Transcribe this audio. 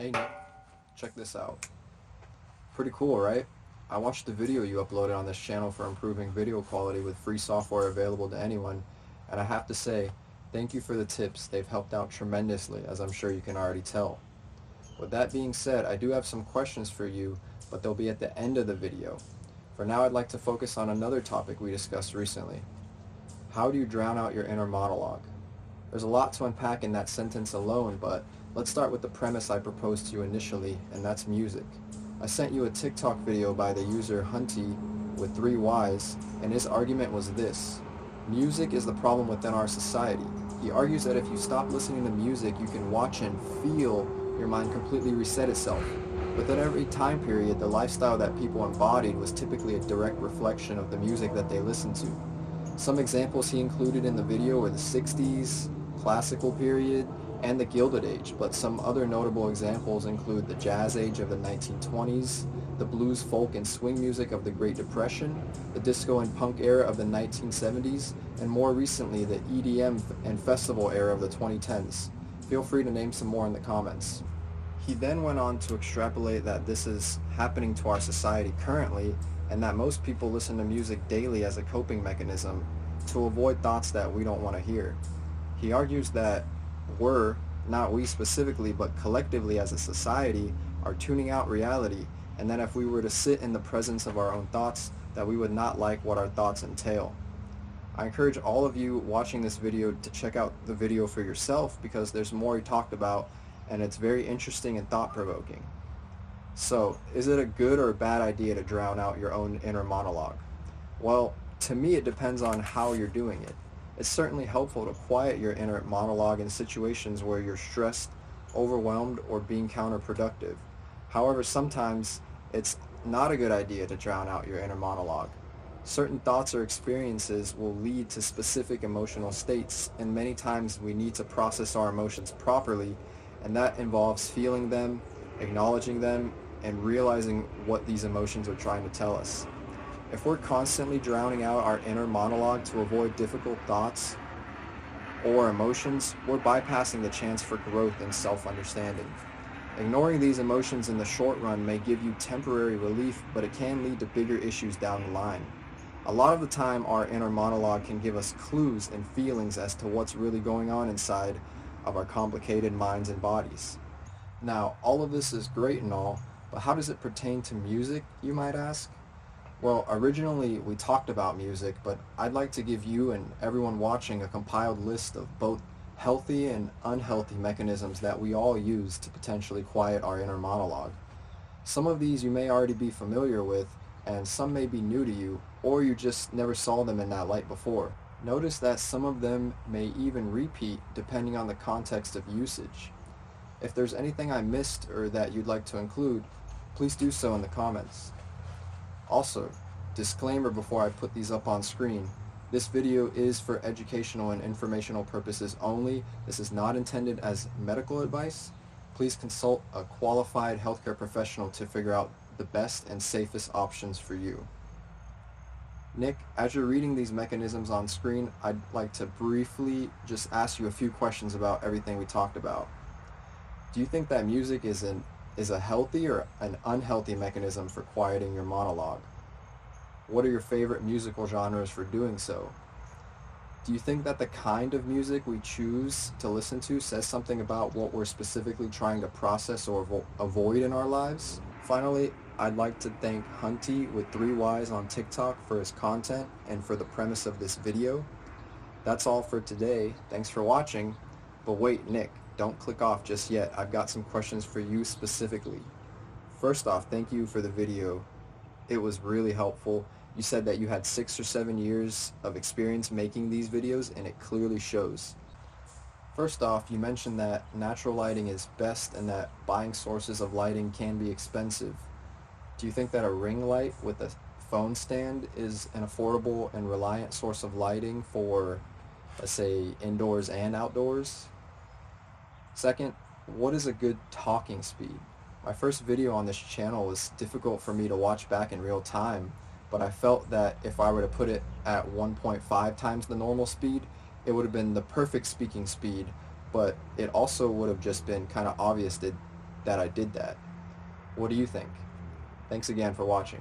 Hey Nick, check this out. Pretty cool, right? I watched the video you uploaded on this channel for improving video quality with free software available to anyone, and I have to say, thank you for the tips. They've helped out tremendously, as I'm sure you can already tell. With that being said, I do have some questions for you, but they'll be at the end of the video. For now, I'd like to focus on another topic we discussed recently. How do you drown out your inner monologue? There's a lot to unpack in that sentence alone, but let's start with the premise I proposed to you initially, and that's music. I sent you a TikTok video by the user Hunty with 3 Ys, and his argument was this. Music is the problem within our society. He argues that if you stop listening to music, you can watch and feel your mind completely reset itself. Within every time period, the lifestyle that people embodied was typically a direct reflection of the music that they listened to. Some examples he included in the video were the 60s, classical period, and the Gilded Age, but some other notable examples include the jazz age of the 1920s, the blues, folk, and swing music of the Great Depression, the disco and punk era of the 1970s, and more recently the EDM and festival era of the 2010s. Feel free to name some more in the comments. He then went on to extrapolate that this is happening to our society currently, and that most people listen to music daily as a coping mechanism to avoid thoughts that we don't want to hear. He argues that not we specifically, but collectively as a society, are tuning out reality, and that if we were to sit in the presence of our own thoughts, that we would not like what our thoughts entail. I encourage all of you watching this video to check out the video for yourself because there's more he talked about, and it's very interesting and thought-provoking. So, is it a good or a bad idea to drown out your own inner monologue? Well, to me it depends on how you're doing it. It's certainly helpful to quiet your inner monologue in situations where you're stressed, overwhelmed, or being counterproductive. However, sometimes it's not a good idea to drown out your inner monologue. Certain thoughts or experiences will lead to specific emotional states, and many times we need to process our emotions properly, and that involves feeling them, acknowledging them, and realizing what these emotions are trying to tell us. If we're constantly drowning out our inner monologue to avoid difficult thoughts or emotions, we're bypassing the chance for growth and self-understanding. Ignoring these emotions in the short run may give you temporary relief, but it can lead to bigger issues down the line. A lot of the time, our inner monologue can give us clues and feelings as to what's really going on inside of our complicated minds and bodies. Now, all of this is great and all, but how does it pertain to music, you might ask? Well, originally we talked about music, but I'd like to give you and everyone watching a compiled list of both healthy and unhealthy mechanisms that we all use to potentially quiet our inner monologue. Some of these you may already be familiar with, and some may be new to you, or you just never saw them in that light before. Notice that some of them may even repeat depending on the context of usage. If there's anything I missed or that you'd like to include, please do so in the comments. Also, disclaimer before I put these up on screen, this video is for educational and informational purposes only. This is not intended as medical advice. Please consult a qualified healthcare professional to figure out the best and safest options for you. Nick, as you're reading these mechanisms on screen, I'd like to briefly just ask you a few questions about everything we talked about. Do you think that music is a healthy or an unhealthy mechanism for quieting your monologue? What are your favorite musical genres for doing so? Do you think that the kind of music we choose to listen to says something about what we're specifically trying to process or avoid in our lives? Finally, I'd like to thank Hunty with 3 Ys on TikTok for his content and for the premise of this video. That's all for today. Thanks for watching. But wait, Nick, don't click off just yet. I've got some questions for you specifically. First off, thank you for the video. It was really helpful. You said that you had 6 or 7 years of experience making these videos, and it clearly shows. First off, you mentioned that natural lighting is best and that buying sources of lighting can be expensive. Do you think that a ring light with a phone stand is an affordable and reliant source of lighting for, let's say, indoors and outdoors? Second, what is a good talking speed? My first video on this channel was difficult for me to watch back in real time, but I felt that if I were to put it at 1.5 times the normal speed, it would have been the perfect speaking speed, but it also would have just been kind of obvious that I did that. What do you think? Thanks again for watching.